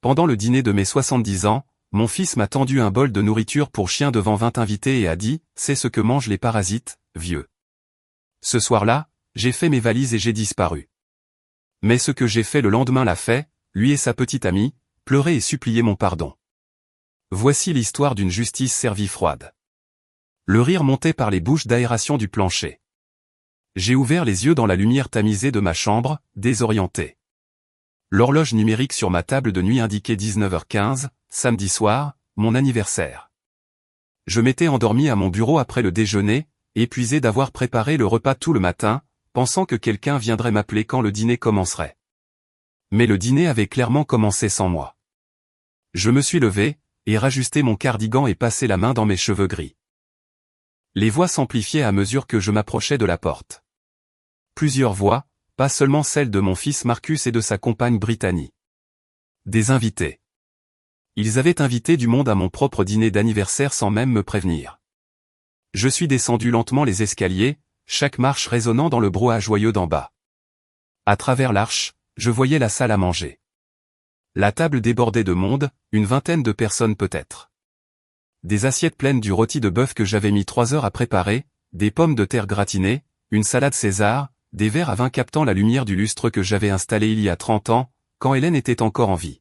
pendant le dîner de mes 70 ans, mon fils m'a tendu un bol de nourriture pour chien devant 20 invités et a dit, c'est ce que mangent les parasites, vieux. Ce soir-là, j'ai fait mes valises et j'ai disparu. Mais ce que j'ai fait le lendemain l'a fait, lui et sa petite amie, pleurer et supplier mon pardon. Voici l'histoire d'une justice servie froide. Le rire montait par les bouches d'aération du plancher. J'ai ouvert les yeux dans la lumière tamisée de ma chambre, désorienté. L'horloge numérique sur ma table de nuit indiquait 19h15, samedi soir, mon anniversaire. Je m'étais endormi à mon bureau après le déjeuner, épuisé d'avoir préparé le repas tout le matin, pensant que quelqu'un viendrait m'appeler quand le dîner commencerait. Mais le dîner avait clairement commencé sans moi. Je me suis levé, et rajusté mon cardigan et passé la main dans mes cheveux gris. Les voix s'amplifiaient à mesure que je m'approchais de la porte. Plusieurs voix, pas seulement celle de mon fils Marcus et de sa compagne Brittany. Des invités. Ils avaient invité du monde à mon propre dîner d'anniversaire sans même me prévenir. Je suis descendu lentement les escaliers, chaque marche résonnant dans le brouhaha joyeux d'en bas. À travers l'arche, je voyais la salle à manger. La table débordait de monde, une vingtaine de personnes peut-être. Des assiettes pleines du rôti de bœuf que j'avais mis 3 heures à préparer, des pommes de terre gratinées, une salade César, des verres à vin captant la lumière du lustre que j'avais installé il y a 30 ans, quand Hélène était encore en vie.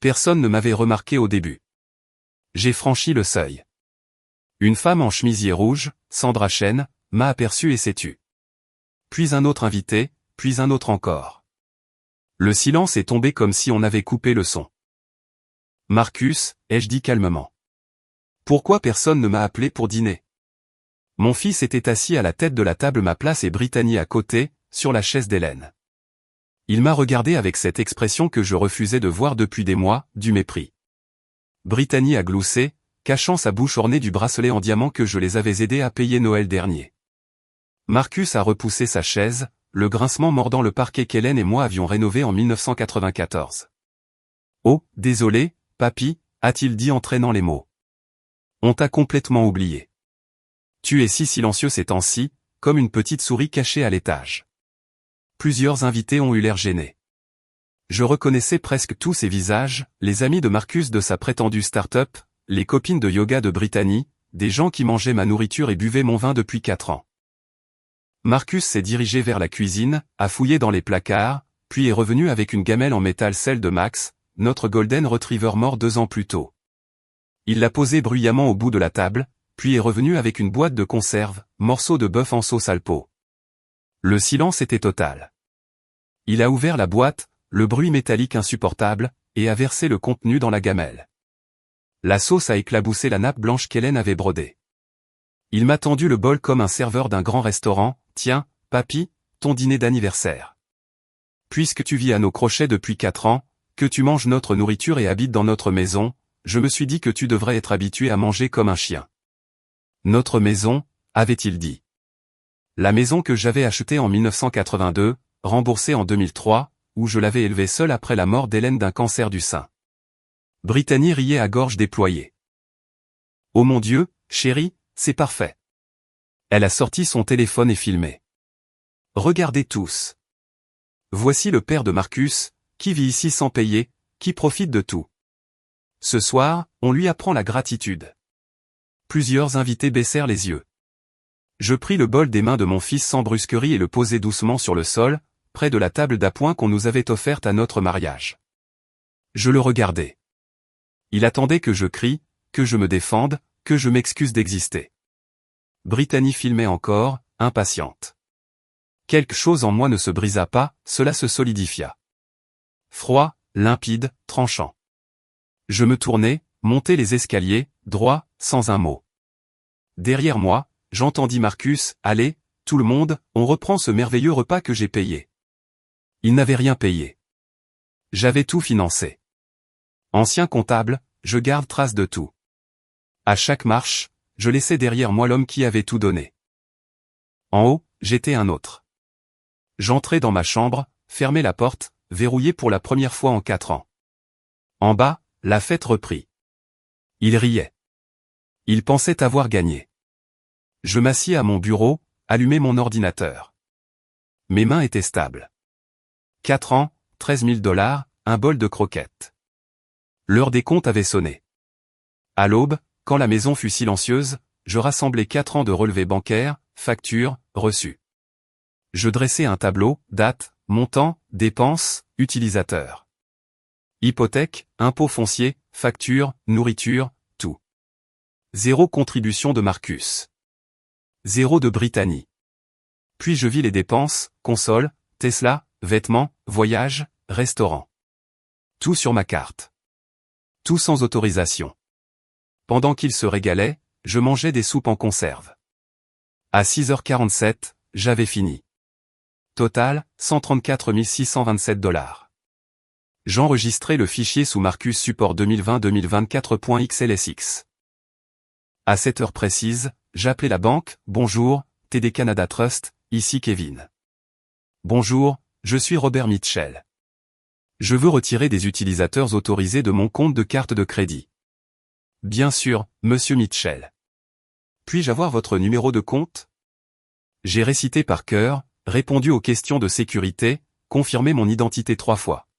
Personne ne m'avait remarqué au début. J'ai franchi le seuil. Une femme en chemisier rouge, Sandra Chen, m'a aperçu et s'est tue. Puis un autre invité, puis un autre encore. Le silence est tombé comme si on avait coupé le son. Marcus, ai-je dit calmement. Pourquoi personne ne m'a appelé pour dîner? Mon fils était assis à la tête de la table, ma place et Brittany à côté, sur la chaise d'Hélène. Il m'a regardé avec cette expression que je refusais de voir depuis des mois, du mépris. Brittany a gloussé, cachant sa bouche ornée du bracelet en diamant que je les avais aidés à payer Noël dernier. Marcus a repoussé sa chaise, le grincement mordant le parquet qu'Hélène et moi avions rénové en 1994. « Oh, désolé, papy », a-t-il dit en traînant les mots. « On t'a complètement oublié. Tu es si silencieux ces temps-ci, comme une petite souris cachée à l'étage. » Plusieurs invités ont eu l'air gênés. Je reconnaissais presque tous ces visages, les amis de Marcus de sa prétendue start-up, les copines de yoga de Brittany, des gens qui mangeaient ma nourriture et buvaient mon vin depuis 4 ans. Marcus s'est dirigé vers la cuisine, a fouillé dans les placards, puis est revenu avec une gamelle en métal, celle de Max, notre Golden Retriever mort 2 ans plus tôt. Il l'a posée bruyamment au bout de la table, puis est revenu avec une boîte de conserve, morceaux de bœuf en sauce alpo. Le silence était total. Il a ouvert la boîte, le bruit métallique insupportable, et a versé le contenu dans la gamelle. La sauce a éclaboussé la nappe blanche qu'Hélène avait brodée. Il m'a tendu le bol comme un serveur d'un grand restaurant. « Tiens, papy, ton dîner d'anniversaire. Puisque tu vis à nos crochets depuis 4 ans, que tu manges notre nourriture et habites dans notre maison, je me suis dit que tu devrais être habitué à manger comme un chien. » Notre maison, avait-il dit. La maison que j'avais achetée en 1982, remboursée en 2003, où je l'avais élevée seule après la mort d'Hélène d'un cancer du sein. Brittany riait à gorge déployée. « Oh mon Dieu, chérie, c'est parfait. » Elle a sorti son téléphone et filmé. « Regardez tous. Voici le père de Marcus, qui vit ici sans payer, qui profite de tout. Ce soir, on lui apprend la gratitude. » Plusieurs invités baissèrent les yeux. Je pris le bol des mains de mon fils sans brusquerie et le posai doucement sur le sol, près de la table d'appoint qu'on nous avait offerte à notre mariage. Je le regardais. Il attendait que je crie, que je me défende, que je m'excuse d'exister. Brittany filmait encore, impatiente. Quelque chose en moi ne se brisa pas, cela se solidifia. Froid, limpide, tranchant. Je me tournai, montai les escaliers, droit, sans un mot. Derrière moi, j'entendis Marcus, « Allez, tout le monde, on reprend ce merveilleux repas que j'ai payé. » Il n'avait rien payé. J'avais tout financé. Ancien comptable, je garde trace de tout. À chaque marche, je laissais derrière moi l'homme qui avait tout donné. En haut, j'étais un autre. J'entrai dans ma chambre, fermai la porte, verrouillée pour la première fois en 4 ans. En bas, la fête reprit. Il riait. Il pensait avoir gagné. Je m'assis à mon bureau, allumai mon ordinateur. Mes mains étaient stables. 4 ans, $13 000, un bol de croquettes. L'heure des comptes avait sonné. À l'aube, quand la maison fut silencieuse, je rassemblai 4 ans de relevés bancaires, factures, reçus. Je dressai un tableau, date, montant, dépenses, utilisateurs. Hypothèque, impôt foncier, facture, nourriture, tout. 0 contribution de Marcus. 0 de Brittany. Puis je vis les dépenses, console, Tesla, vêtements, voyages, restaurant. Tout sur ma carte. Tout sans autorisation. Pendant qu'il se régalait, je mangeais des soupes en conserve. À 6h47, j'avais fini. Total, 134 627 $. J'enregistrai le fichier sous Marcus Support 2020-2024.xlsx. À cette heure précise, j'appelais la banque, bonjour, TD Canada Trust, ici Kevin. Bonjour, je suis Robert Mitchell. Je veux retirer des utilisateurs autorisés de mon compte de carte de crédit. Bien sûr, monsieur Mitchell. Puis-je avoir votre numéro de compte? J'ai récité par cœur, répondu aux questions de sécurité, confirmé mon identité 3 fois.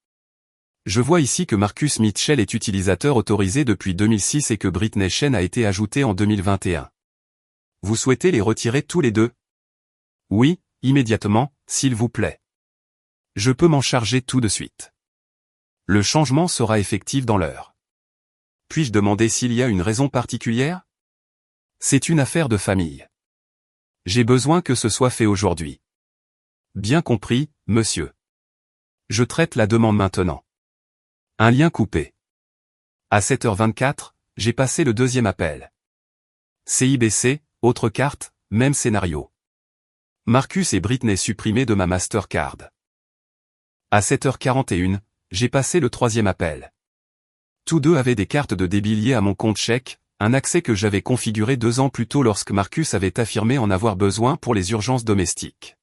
Je vois ici que Marcus Mitchell est utilisateur autorisé depuis 2006 et que Brittany Shen a été ajouté en 2021. Vous souhaitez les retirer tous les deux? Oui, immédiatement, s'il vous plaît. Je peux m'en charger tout de suite. Le changement sera effectif dans l'heure. Puis-je demander s'il y a une raison particulière? C'est une affaire de famille. J'ai besoin que ce soit fait aujourd'hui. Bien compris, monsieur. Je traite la demande maintenant. Un lien coupé. À 7h24, j'ai passé le deuxième appel. CIBC, autre carte, même scénario. Marcus et Brittany supprimés de ma Mastercard. À 7h41, j'ai passé le troisième appel. Tous deux avaient des cartes de débit liées à mon compte chèque, un accès que j'avais configuré 2 ans plus tôt lorsque Marcus avait affirmé en avoir besoin pour les urgences domestiques.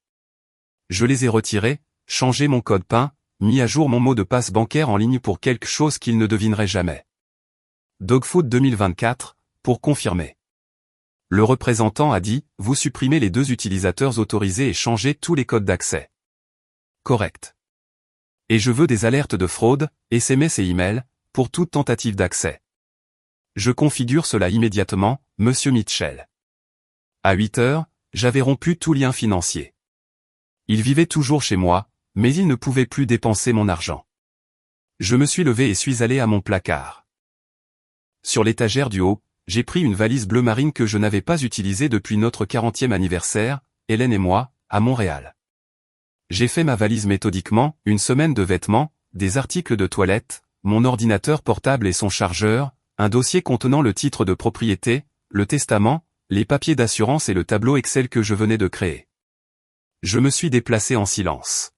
Je les ai retirés, changé mon code PIN, mis à jour mon mot de passe bancaire en ligne pour quelque chose qu'il ne devinerait jamais. Dogfood 2024, pour confirmer. Le représentant a dit, vous supprimez les 2 utilisateurs autorisés et changez tous les codes d'accès. Correct. Et je veux des alertes de fraude, SMS et email, pour toute tentative d'accès. Je configure cela immédiatement, monsieur Mitchell. À 8h, j'avais rompu tout lien financier. Il vivait toujours chez moi, mais il ne pouvait plus dépenser mon argent. Je me suis levé et suis allé à mon placard. Sur l'étagère du haut, j'ai pris une valise bleu marine que je n'avais pas utilisée depuis notre 40e anniversaire, Hélène et moi, à Montréal. J'ai fait ma valise méthodiquement, une semaine de vêtements, des articles de toilette, mon ordinateur portable et son chargeur, un dossier contenant le titre de propriété, le testament, les papiers d'assurance et le tableau Excel que je venais de créer. Je me suis déplacé en silence.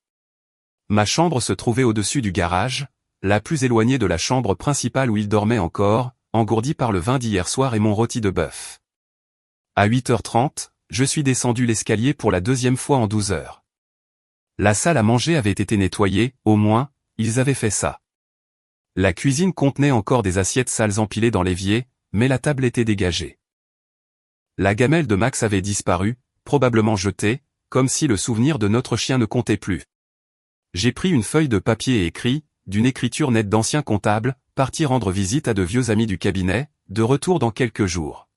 Ma chambre se trouvait au-dessus du garage, la plus éloignée de la chambre principale où il dormait encore, engourdi par le vin d'hier soir et mon rôti de bœuf. À 8h30, je suis descendu l'escalier pour la 2e fois en 12 heures. La salle à manger avait été nettoyée, au moins, ils avaient fait ça. La cuisine contenait encore des assiettes sales empilées dans l'évier, mais la table était dégagée. La gamelle de Max avait disparu, probablement jetée, comme si le souvenir de notre chien ne comptait plus. J'ai pris une feuille de papier et écrit, d'une écriture nette d'ancien comptable, parti rendre visite à de vieux amis du cabinet, de retour dans quelques jours.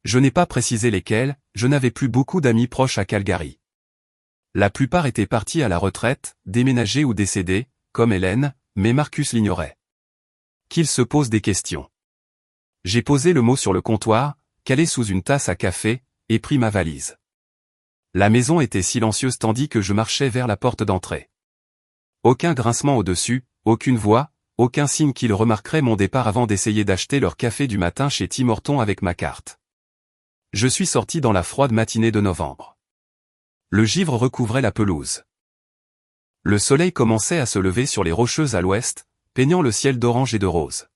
Je n'ai pas précisé lesquels, je n'avais plus beaucoup d'amis proches à Calgary. La plupart étaient partis à la retraite, déménagés ou décédés, comme Hélène, mais Marcus l'ignorait. Qu'il se pose des questions. J'ai posé le mot sur le comptoir, calé sous une tasse à café, et pris ma valise. La maison était silencieuse tandis que je marchais vers la porte d'entrée. Aucun grincement au-dessus, aucune voix, aucun signe qu'ils remarqueraient mon départ avant d'essayer d'acheter leur café du matin chez Tim Hortons avec ma carte. Je suis sorti dans la froide matinée de novembre. Le givre recouvrait la pelouse. Le soleil commençait à se lever sur les rocheuses à l'ouest, peignant le ciel d'orange et de rose.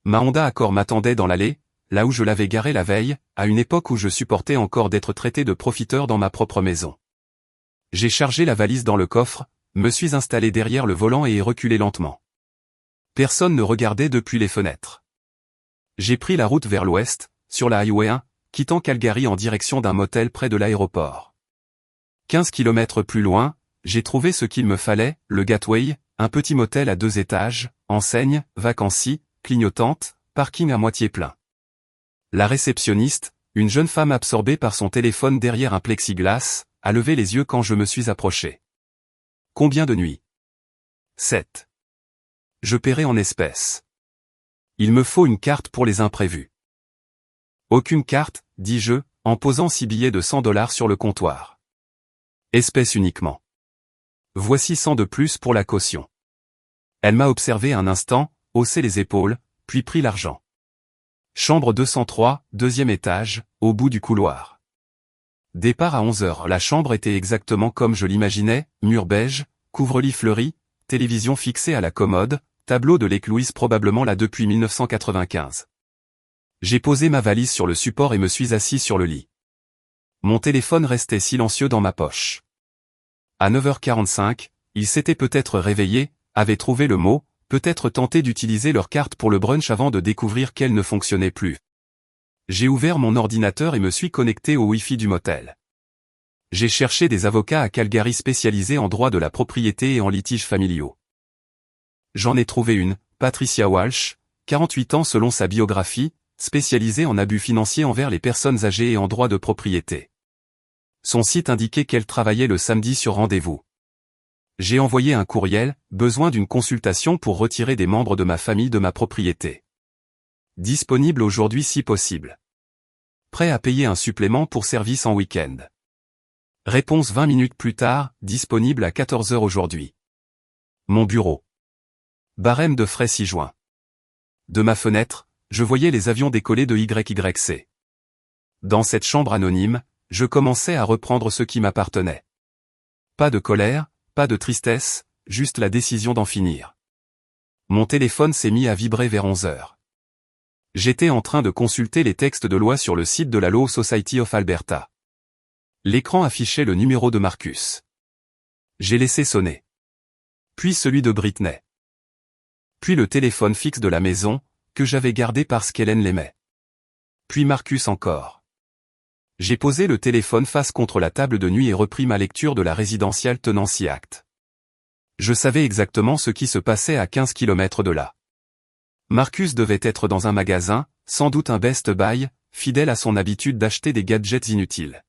Ma Honda Accord m'attendait dans l'allée, là où je l'avais garée la veille, à une époque où je supportais encore d'être traité de profiteur dans ma propre maison. J'ai chargé la valise dans le coffre, me suis installé derrière le volant et ai reculé lentement. Personne ne regardait depuis les fenêtres. J'ai pris la route vers l'ouest, sur la Highway 1, quittant Calgary en direction d'un motel près de l'aéroport. 15 kilomètres plus loin, j'ai trouvé ce qu'il me fallait, le Gateway, un petit motel à 2 étages, enseigne, vacancy, clignotante, parking à moitié plein. La réceptionniste, une jeune femme absorbée par son téléphone derrière un plexiglas, a levé les yeux quand je me suis approché. Combien de nuits? 7. Je paierai en espèces. Il me faut une carte pour les imprévus. Aucune carte, dis-je, en posant 6 billets de $100 sur le comptoir. Espèces uniquement. Voici 100 de plus pour la caution. Elle m'a observé un instant, haussé les épaules, puis pris l'argent. Chambre 203, 2e étage, au bout du couloir. Départ à 11 heures. La chambre était exactement comme je l'imaginais, mur beige, couvre-lit fleuri, télévision fixée à la commode, tableau de Lake Louise probablement là depuis 1995. J'ai posé ma valise sur le support et me suis assis sur le lit. Mon téléphone restait silencieux dans ma poche. À 9h45, il s'était peut-être réveillé, avait trouvé le mot, peut-être tenté d'utiliser leur carte pour le brunch avant de découvrir qu'elle ne fonctionnait plus. J'ai ouvert mon ordinateur et me suis connecté au Wi-Fi du motel. J'ai cherché des avocats à Calgary spécialisés en droit de la propriété et en litiges familiaux. J'en ai trouvé une, Patricia Walsh, 48 ans selon sa biographie, spécialisée en abus financiers envers les personnes âgées et en droit de propriété. Son site indiquait qu'elle travaillait le samedi sur rendez-vous. J'ai envoyé un courriel, besoin d'une consultation pour retirer des membres de ma famille de ma propriété. Disponible aujourd'hui si possible. Prêt à payer un supplément pour service en week-end. Réponse 20 minutes plus tard, disponible à 14h aujourd'hui. Mon bureau. Barème de frais 6 juin. De ma fenêtre, je voyais les avions décoller de YYC. Dans cette chambre anonyme, je commençais à reprendre ce qui m'appartenait. Pas de colère, pas de tristesse, juste la décision d'en finir. Mon téléphone s'est mis à vibrer vers 11h. J'étais en train de consulter les textes de loi sur le site de la Law Society of Alberta. L'écran affichait le numéro de Marcus. J'ai laissé sonner. Puis celui de Britney. Puis le téléphone fixe de la maison, que j'avais gardé parce qu'Hélène l'aimait. Puis Marcus encore. J'ai posé le téléphone face contre la table de nuit et repris ma lecture de la résidentielle Tenancy Act. Je savais exactement ce qui se passait à 15 km de là. Marcus devait être dans un magasin, sans doute un Best Buy, fidèle à son habitude d'acheter des gadgets inutiles.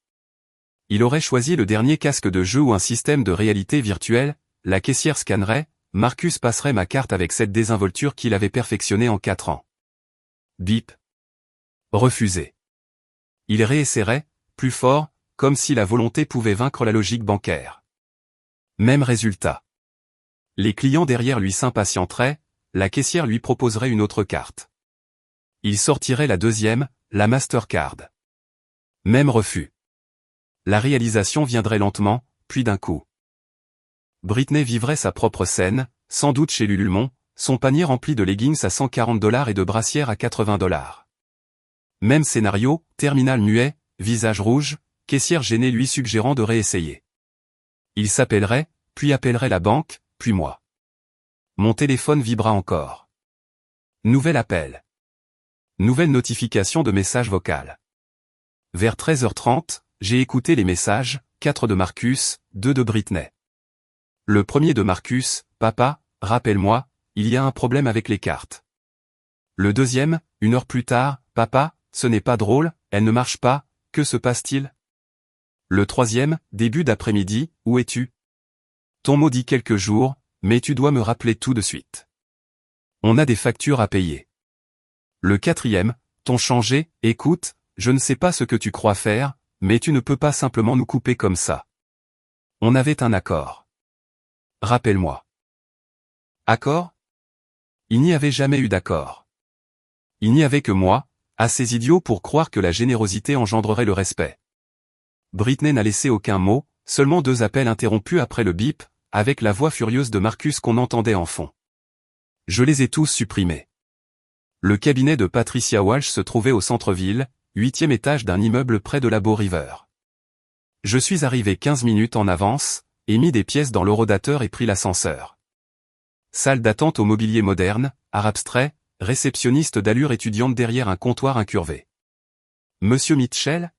Il aurait choisi le dernier casque de jeu ou un système de réalité virtuelle, la caissière scannerait, Marcus passerait ma carte avec cette désinvolture qu'il avait perfectionnée en 4 ans. Bip. Refusé. Il réessayerait, plus fort, comme si la volonté pouvait vaincre la logique bancaire. Même résultat. Les clients derrière lui s'impatienteraient, la caissière lui proposerait une autre carte. Il sortirait la deuxième, la Mastercard. Même refus. La réalisation viendrait lentement, puis d'un coup. Britney vivrait sa propre scène, sans doute chez Lululemon, son panier rempli de leggings à $140 et de brassières à $80. Même scénario, terminal muet, visage rouge, caissière gênée lui suggérant de réessayer. Il s'appellerait, puis appellerait la banque, puis moi. Mon téléphone vibra encore. Nouvel appel. Nouvelle notification de message vocal. Vers 13h30, j'ai écouté les messages, 4 de Marcus, 2 de Britney. Le premier de Marcus, papa, rappelle-moi, il y a un problème avec les cartes. Le deuxième, 1 heure plus tard, papa, ce n'est pas drôle, elle ne marche pas, que se passe-t-il? Le troisième, début d'après-midi, où es-tu? Ton mot dit quelques jours, mais tu dois me rappeler tout de suite. On a des factures à payer. Le quatrième, ton changé, écoute, je ne sais pas ce que tu crois faire, mais tu ne peux pas simplement nous couper comme ça. On avait un accord. Rappelle-moi. Accord? Il n'y avait jamais eu d'accord. Il n'y avait que moi, assez idiot pour croire que la générosité engendrerait le respect. Britney n'a laissé aucun mot, seulement 2 appels interrompus après le bip, avec la voix furieuse de Marcus qu'on entendait en fond. Je les ai tous supprimés. Le cabinet de Patricia Walsh se trouvait au centre-ville, 8e étage d'un immeuble près de la Bow River. Je suis arrivé 15 minutes en avance, ai mis des pièces dans l'horodateur et pris l'ascenseur. Salle d'attente au mobilier moderne, art abstrait, réceptionniste d'allure étudiante derrière un comptoir incurvé. Monsieur Mitchell?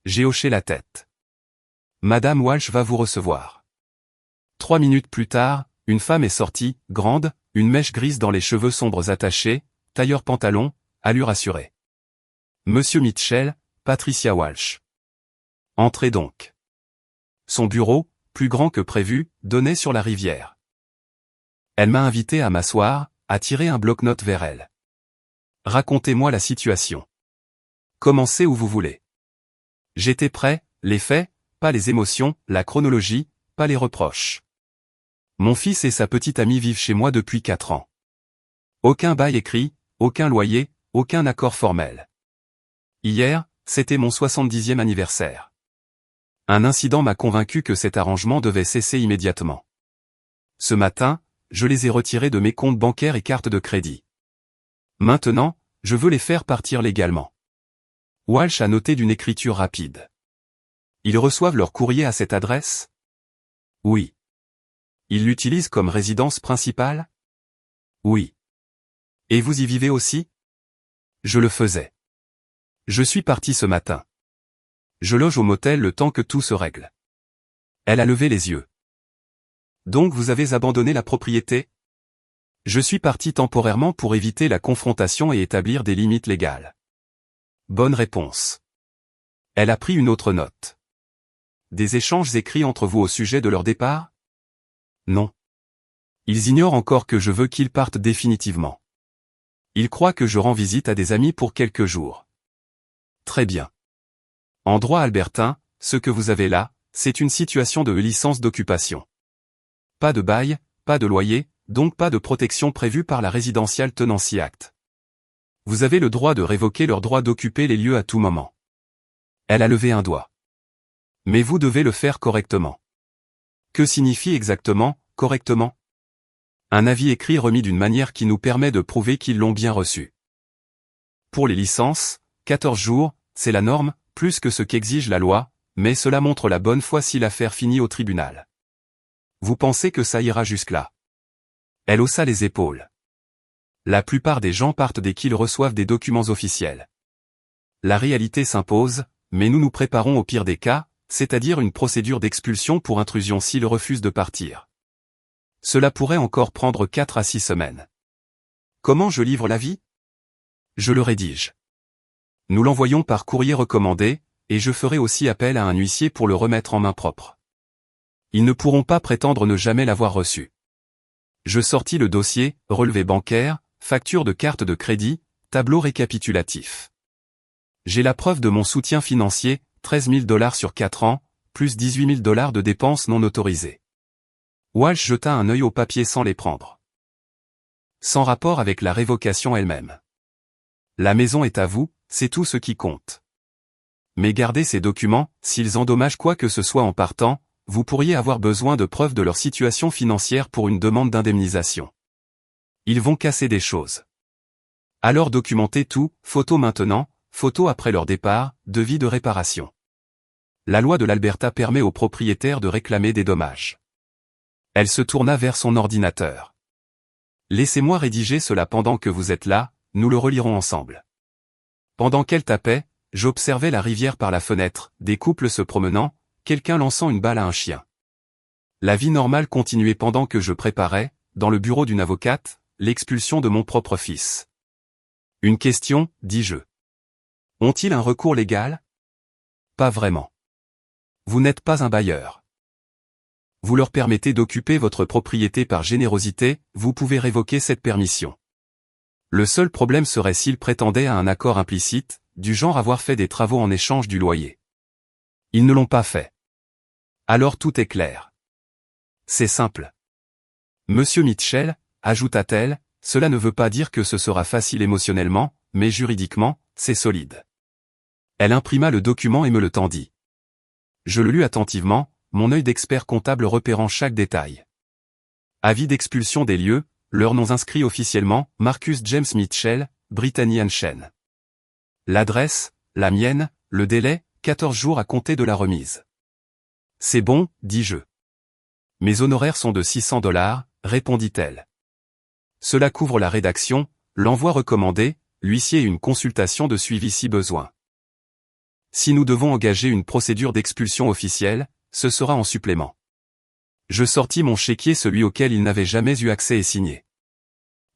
J'ai hoché la tête. Madame Walsh va vous recevoir. 3 minutes plus tard, une femme est sortie, grande, une mèche grise dans les cheveux sombres attachés, tailleur pantalon, allure assurée. Monsieur Mitchell, Patricia Walsh. Entrez donc. Son bureau, plus grand que prévu, donnait sur la rivière. Elle m'a invité à m'asseoir, à tirer un bloc-notes vers elle. Racontez-moi la situation. Commencez où vous voulez. J'étais prêt, les faits, pas les émotions, la chronologie, pas les reproches. Mon fils et sa petite amie vivent chez moi depuis 4 ans. Aucun bail écrit, aucun loyer, aucun accord formel. Hier, c'était mon 70e anniversaire. Un incident m'a convaincu que cet arrangement devait cesser immédiatement. Ce matin, je les ai retirés de mes comptes bancaires et cartes de crédit. Maintenant, je veux les faire partir légalement. Walsh a noté d'une écriture rapide. Ils reçoivent leur courrier à cette adresse? Oui. Ils l'utilisent comme résidence principale? Oui. Et vous y vivez aussi? Je le faisais. Je suis parti ce matin. Je loge au motel le temps que tout se règle. Elle a levé les yeux. Donc vous avez abandonné la propriété? Je suis parti temporairement pour éviter la confrontation et établir des limites légales. Bonne réponse. Elle a pris une autre note. Des échanges écrits entre vous au sujet de leur départ? Non. Ils ignorent encore que je veux qu'ils partent définitivement. Ils croient que je rends visite à des amis pour quelques jours. Très bien. En droit albertain, ce que vous avez là, c'est une situation de licence d'occupation. Pas de bail, pas de loyer, donc pas de protection prévue par la Residential Tenancy Act. Vous avez le droit de révoquer leur droit d'occuper les lieux à tout moment. Elle a levé un doigt. Mais vous devez le faire correctement. Que signifie exactement, correctement? Un avis écrit remis d'une manière qui nous permet de prouver qu'ils l'ont bien reçu. Pour les licences, 14 jours, c'est la norme, plus que ce qu'exige la loi, mais cela montre la bonne foi si l'affaire finit au tribunal. Vous pensez que ça ira jusque-là? Elle haussa les épaules. La plupart des gens partent dès qu'ils reçoivent des documents officiels. La réalité s'impose, mais nous nous préparons au pire des cas, c'est-à-dire une procédure d'expulsion pour intrusion s'ils refusent de partir. Cela pourrait encore prendre 4 à 6 semaines. Comment je livre l'avis? Je le rédige. Nous l'envoyons par courrier recommandé, et je ferai aussi appel à un huissier pour le remettre en main propre. Ils ne pourront pas prétendre ne jamais l'avoir reçu. Je sortis le dossier, relevé bancaire, facture de carte de crédit, tableau récapitulatif. J'ai la preuve de mon soutien financier, $13 000 sur 4 ans, plus $18 000 de dépenses non autorisées. Walsh jeta un œil aux papiers sans les prendre. Sans rapport avec la révocation elle-même. La maison est à vous, c'est tout ce qui compte. Mais gardez ces documents, s'ils endommagent quoi que ce soit en partant, vous pourriez avoir besoin de preuves de leur situation financière pour une demande d'indemnisation. Ils vont casser des choses. Alors documentez tout, photos maintenant, photos après leur départ, devis de réparation. La loi de l'Alberta permet aux propriétaires de réclamer des dommages. Elle se tourna vers son ordinateur. Laissez-moi rédiger cela pendant que vous êtes là, nous le relirons ensemble. Pendant qu'elle tapait, j'observais la rivière par la fenêtre, des couples se promenant, quelqu'un lançant une balle à un chien. La vie normale continuait pendant que je préparais, dans le bureau d'une avocate, l'expulsion de mon propre fils. Une question, dis-je. Ont-ils un recours légal? Pas vraiment. Vous n'êtes pas un bailleur. Vous leur permettez d'occuper votre propriété par générosité, vous pouvez révoquer cette permission. Le seul problème serait s'ils prétendaient à un accord implicite, du genre avoir fait des travaux en échange du loyer. Ils ne l'ont pas fait. Alors tout est clair. C'est simple. Monsieur Mitchell, ajouta-t-elle, cela ne veut pas dire que ce sera facile émotionnellement, mais juridiquement, c'est solide. Elle imprima le document et me le tendit. Je le lus attentivement, mon œil d'expert comptable repérant chaque détail. Avis d'expulsion des lieux, leurs noms inscrits officiellement, Marcus James Mitchell, Brittany Anshen. L'adresse, la mienne, le délai, 14 jours à compter de la remise. C'est bon, dis-je. Mes honoraires sont de $600, répondit-elle. Cela couvre la rédaction, l'envoi recommandé, l'huissier et une consultation de suivi si besoin. Si nous devons engager une procédure d'expulsion officielle, ce sera en supplément. Je sortis mon chéquier, celui auquel il n'avait jamais eu accès, et signé.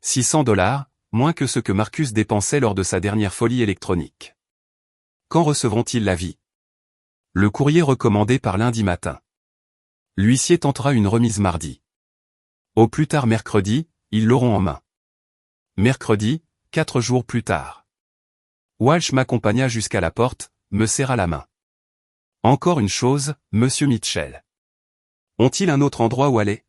$600, moins que ce que Marcus dépensait lors de sa dernière folie électronique. Quand recevront-ils l'avis? Le courrier recommandé par lundi matin. L'huissier tentera une remise mardi. Au plus tard mercredi, ils l'auront en main. Mercredi, 4 jours plus tard. Walsh m'accompagna jusqu'à la porte, me serra la main. Encore une chose, monsieur Mitchell. Ont-ils un autre endroit où aller?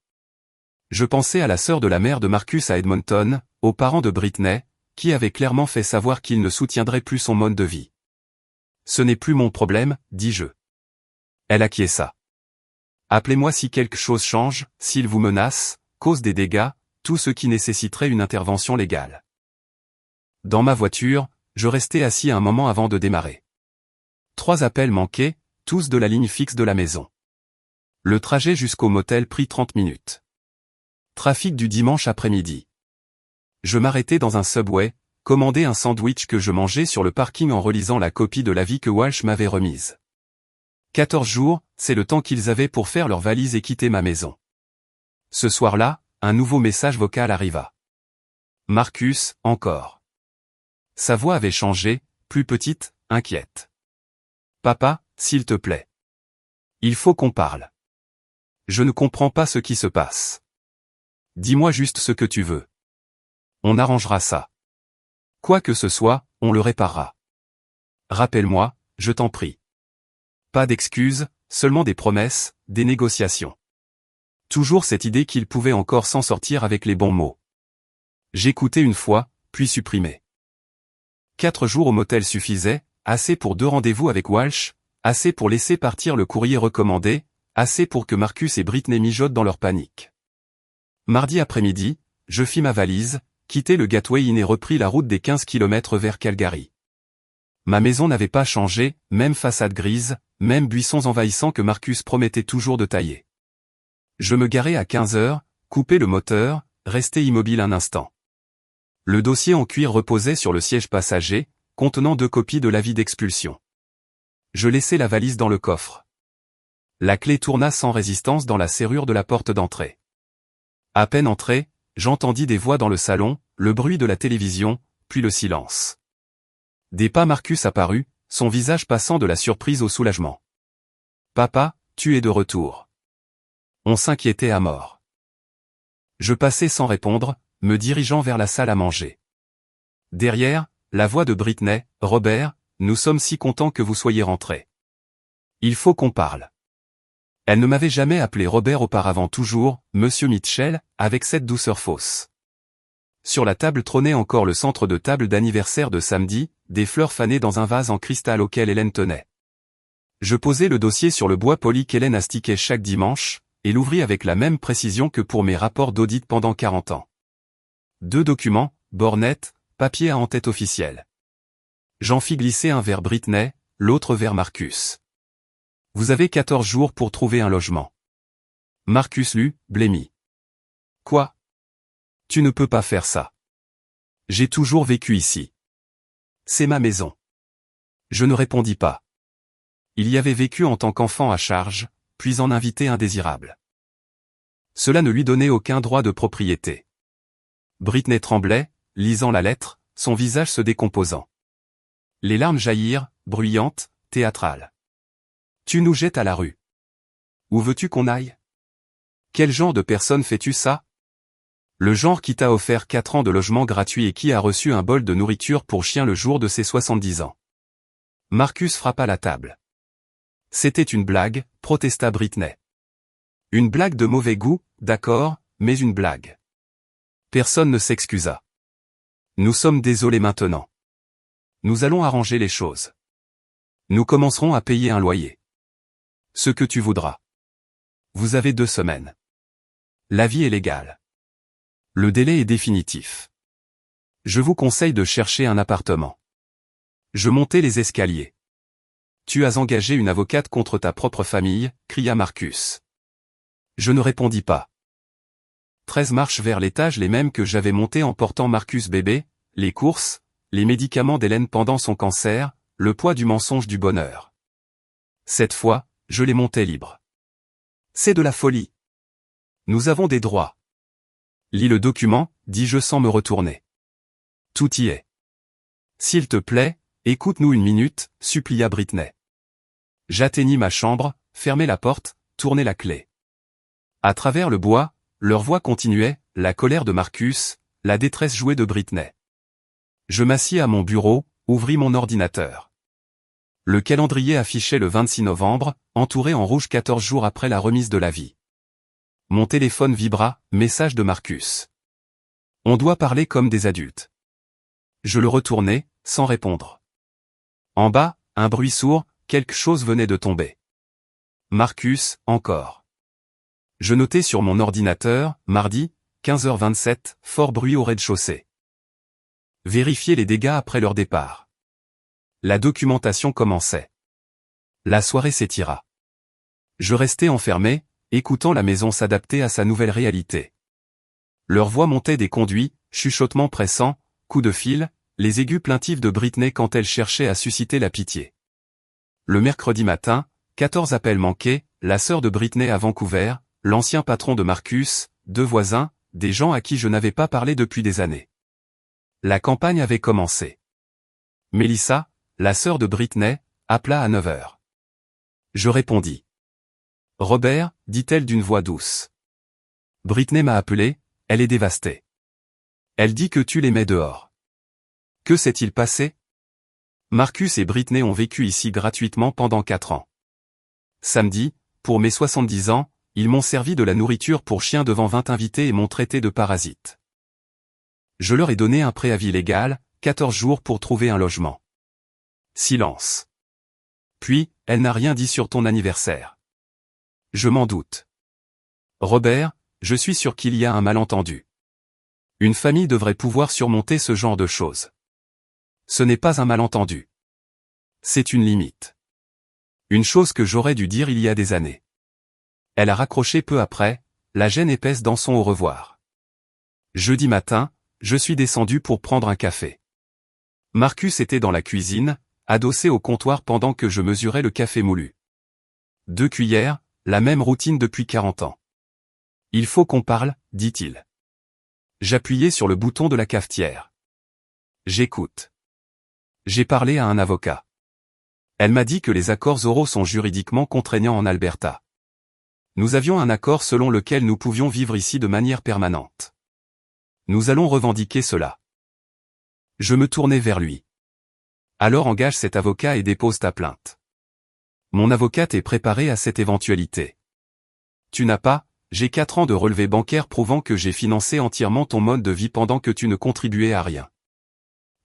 Je pensais à la sœur de la mère de Marcus à Edmonton, aux parents de Britney, qui avaient clairement fait savoir qu'ils ne soutiendraient plus son mode de vie. Ce n'est plus mon problème, dis-je. Elle acquiesça. Appelez-moi si quelque chose change, s'il vous menace, cause des dégâts, tout ce qui nécessiterait une intervention légale. Dans ma voiture, je restai assis un moment avant de démarrer. 3 appels manqués, tous de la ligne fixe de la maison. Le trajet jusqu'au motel prit 30 minutes. Trafic du dimanche après-midi. Je m'arrêtai dans un Subway, commandai un sandwich que je mangeais sur le parking en relisant la copie de l'avis que Walsh m'avait remise. 14 jours, c'est le temps qu'ils avaient pour faire leurs valises et quitter ma maison. Ce soir-là, un nouveau message vocal arriva. Marcus, encore. Sa voix avait changé, plus petite, inquiète. Papa, s'il te plaît. Il faut qu'on parle. Je ne comprends pas ce qui se passe. Dis-moi juste ce que tu veux. On arrangera ça. Quoi que ce soit, on le réparera. Rappelle-moi, je t'en prie. Pas d'excuses, seulement des promesses, des négociations. Toujours cette idée qu'il pouvait encore s'en sortir avec les bons mots. J'écoutais une fois, puis supprimais. 4 jours au motel suffisaient, assez pour 2 rendez-vous avec Walsh, assez pour laisser partir le courrier recommandé, assez pour que Marcus et Britney mijotent dans leur panique. Mardi après-midi, je fis ma valise, quittai le Gateway Inn et repris la route des 15 km vers Calgary. Ma maison n'avait pas changé, même façade grise, même buissons envahissants que Marcus promettait toujours de tailler. Je me garai à 15 heures, coupai le moteur, restai immobile un instant. Le dossier en cuir reposait sur le siège passager, contenant 2 copies de l'avis d'expulsion. Je laissai la valise dans le coffre. La clé tourna sans résistance dans la serrure de la porte d'entrée. À peine entré, j'entendis des voix dans le salon, le bruit de la télévision, puis le silence. Des pas. Marcus apparut, son visage passant de la surprise au soulagement. « Papa, tu es de retour. » On s'inquiétait à mort. Je passai sans répondre, me dirigeant vers la salle à manger. Derrière, la voix de Britney, « Robert, nous sommes si contents que vous soyez rentré. Il faut qu'on parle. » Elle ne m'avait jamais appelé Robert auparavant, toujours « Monsieur Mitchell », avec cette douceur fausse. Sur la table trônait encore le centre de table d'anniversaire de samedi, des fleurs fanées dans un vase en cristal auquel Hélène tenait. Je posai le dossier sur le bois poli qu'Hélène astiquait chaque dimanche, et l'ouvris avec la même précision que pour mes rapports d'audit pendant 40 ans. 2 documents, bornettes, papier à en-tête officielle. J'en fis glisser un vers Britney, l'autre vers Marcus. Vous avez 14 jours pour trouver un logement. Marcus lut, blêmi. Quoi? Tu ne peux pas faire ça. J'ai toujours vécu ici. C'est ma maison. Je ne répondis pas. Il y avait vécu en tant qu'enfant à charge, puis en invité indésirable. Cela ne lui donnait aucun droit de propriété. Britney tremblait, lisant la lettre, son visage se décomposant. Les larmes jaillirent, bruyantes, théâtrales. Tu nous jettes à la rue. Où veux-tu qu'on aille? Quel genre de personne fais-tu ça? Le genre qui t'a offert 4 ans de logement gratuit et qui a reçu un bol de nourriture pour chien le jour de ses 70 ans. Marcus frappa la table. C'était une blague, protesta Britney. Une blague de mauvais goût, d'accord, mais une blague. Personne ne s'excusa. Nous sommes désolés maintenant. Nous allons arranger les choses. Nous commencerons à payer un loyer. Ce que tu voudras. Vous avez 2 semaines. L'avis est légal. Le délai est définitif. Je vous conseille de chercher un appartement. Je montai les escaliers. Tu as engagé une avocate contre ta propre famille, cria Marcus. Je ne répondis pas. 13 marches vers l'étage, les mêmes que j'avais montés en portant Marcus bébé, les courses, les médicaments d'Hélène pendant son cancer, le poids du mensonge du bonheur. Cette fois, je les montais libres. C'est de la folie. Nous avons des droits. Lis le document, dis-je sans me retourner. Tout y est. S'il te plaît, écoute-nous une minute, supplia Britney. J'atteignis ma chambre, fermai la porte, tournai la clé. À travers le bois, leur voix continuait, la colère de Marcus, la détresse jouée de Britney. Je m'assis à mon bureau, ouvris mon ordinateur. Le calendrier affichait le 26 novembre, entouré en rouge 14 jours après la remise de l'avis. Mon téléphone vibra, message de Marcus. On doit parler comme des adultes. Je le retournai, sans répondre. En bas, un bruit sourd, quelque chose venait de tomber. Marcus, encore. Je notai sur mon ordinateur, mardi, 15h27, fort bruit au rez-de-chaussée. Vérifier les dégâts après leur départ. La documentation commençait. La soirée s'étira. Je restai enfermé, écoutant la maison s'adapter à sa nouvelle réalité. Leur voix montait des conduits, chuchotements pressants, coups de fil, les aigus plaintifs de Britney quand elle cherchait à susciter la pitié. Le mercredi matin, 14 appels manqués, la sœur de Britney à Vancouver, l'ancien patron de Marcus, 2 voisins, des gens à qui je n'avais pas parlé depuis des années. La campagne avait commencé. Melissa, la sœur de Britney, appela à 9h. Je répondis. Robert, dit-elle d'une voix douce. Britney m'a appelé, elle est dévastée. Elle dit que tu les mets dehors. Que s'est-il passé? Marcus et Britney ont vécu ici gratuitement pendant 4 ans. Samedi, pour mes 70 ans, ils m'ont servi de la nourriture pour chien devant 20 invités et m'ont traité de parasite. Je leur ai donné un préavis légal, 14 jours pour trouver un logement. Silence. Puis, elle n'a rien dit sur ton anniversaire. Je m'en doute. Robert, je suis sûr qu'il y a un malentendu. Une famille devrait pouvoir surmonter ce genre de choses. Ce n'est pas un malentendu. C'est une limite. Une chose que j'aurais dû dire il y a des années. Elle a raccroché peu après, la gêne épaisse dans son au revoir. Jeudi matin, je suis descendu pour prendre un café. Marcus était dans la cuisine, adossé au comptoir pendant que je mesurais le café moulu. 2 cuillères, la même routine depuis 40 ans. Il faut qu'on parle, dit-il. J'appuyais sur le bouton de la cafetière. J'écoute. J'ai parlé à un avocat. Elle m'a dit que les accords oraux sont juridiquement contraignants en Alberta. Nous avions un accord selon lequel nous pouvions vivre ici de manière permanente. Nous allons revendiquer cela. Je me tournai vers lui. Alors engage cet avocat et dépose ta plainte. Mon avocate est préparée à cette éventualité. Tu n'as pas, j'ai 4 ans de relevé bancaire prouvant que j'ai financé entièrement ton mode de vie pendant que tu ne contribuais à rien.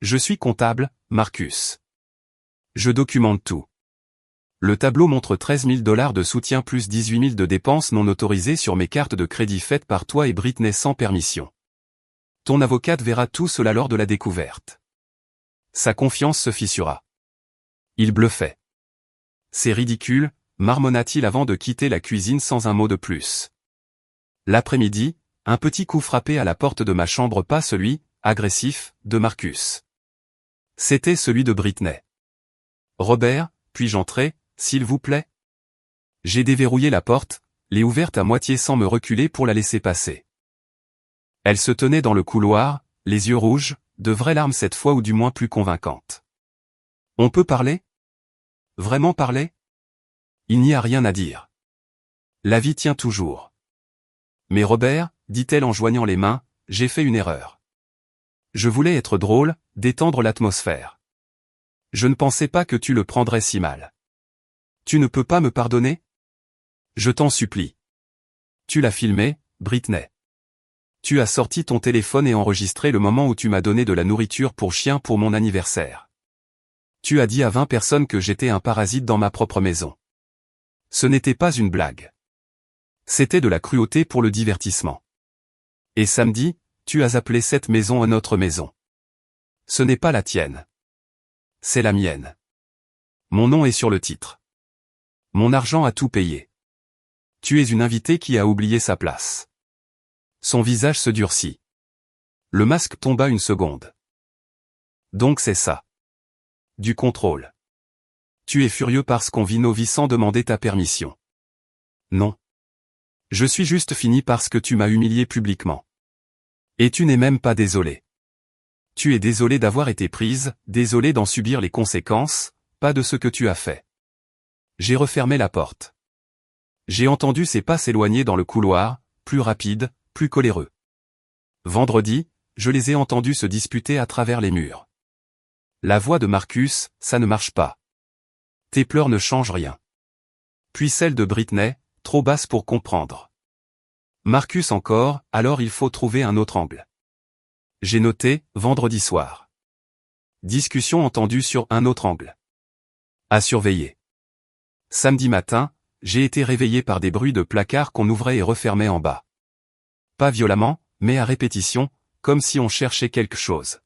Je suis comptable, Marcus. Je documente tout. Le tableau montre 13 000 $ de soutien plus 18 000 de dépenses non autorisées sur mes cartes de crédit faites par toi et Britney sans permission. Ton avocate verra tout cela lors de la découverte. Sa confiance se fissura. Il bluffait. C'est ridicule, marmonna-t-il avant de quitter la cuisine sans un mot de plus. L'après-midi, un petit coup frappé à la porte de ma chambre, pas celui, agressif, de Marcus. C'était celui de Britney. Robert, puis-je entrer, s'il vous plaît? J'ai déverrouillé la porte, l'ai ouverte à moitié sans me reculer pour la laisser passer. Elle se tenait dans le couloir, les yeux rouges, de vraies larmes cette fois ou du moins plus convaincantes. On peut parler? Vraiment parler? Il n'y a rien à dire. La vie tient toujours. Mais Robert, dit-elle en joignant les mains, j'ai fait une erreur. Je voulais être drôle, détendre l'atmosphère. Je ne pensais pas que tu le prendrais si mal. Tu ne peux pas me pardonner? Je t'en supplie. Tu l'as filmé, Britney. Tu as sorti ton téléphone et enregistré le moment où tu m'as donné de la nourriture pour chien pour mon anniversaire. Tu as dit à 20 personnes que j'étais un parasite dans ma propre maison. Ce n'était pas une blague. C'était de la cruauté pour le divertissement. Et samedi, tu as appelé cette maison notre maison. Ce n'est pas la tienne. C'est la mienne. Mon nom est sur le titre. Mon argent a tout payé. Tu es une invitée qui a oublié sa place. Son visage se durcit. Le masque tomba une seconde. Donc c'est ça. Du contrôle. Tu es furieux parce qu'on vit nos vies sans demander ta permission. Non. Je suis juste fini parce que tu m'as humilié publiquement. Et tu n'es même pas désolé. Tu es désolé d'avoir été prise, désolé d'en subir les conséquences, pas de ce que tu as fait. J'ai refermé la porte. J'ai entendu ses pas s'éloigner dans le couloir, plus rapides, plus coléreux. Vendredi, je les ai entendus se disputer à travers les murs. La voix de Marcus, ça ne marche pas. Tes pleurs ne changent rien. Puis celle de Britney, trop basse pour comprendre. Marcus encore, alors il faut trouver un autre angle. J'ai noté, vendredi soir. Discussion entendue sur un autre angle. À surveiller. Samedi matin, j'ai été réveillé par des bruits de placards qu'on ouvrait et refermait en bas. Pas violemment, mais à répétition, comme si on cherchait quelque chose.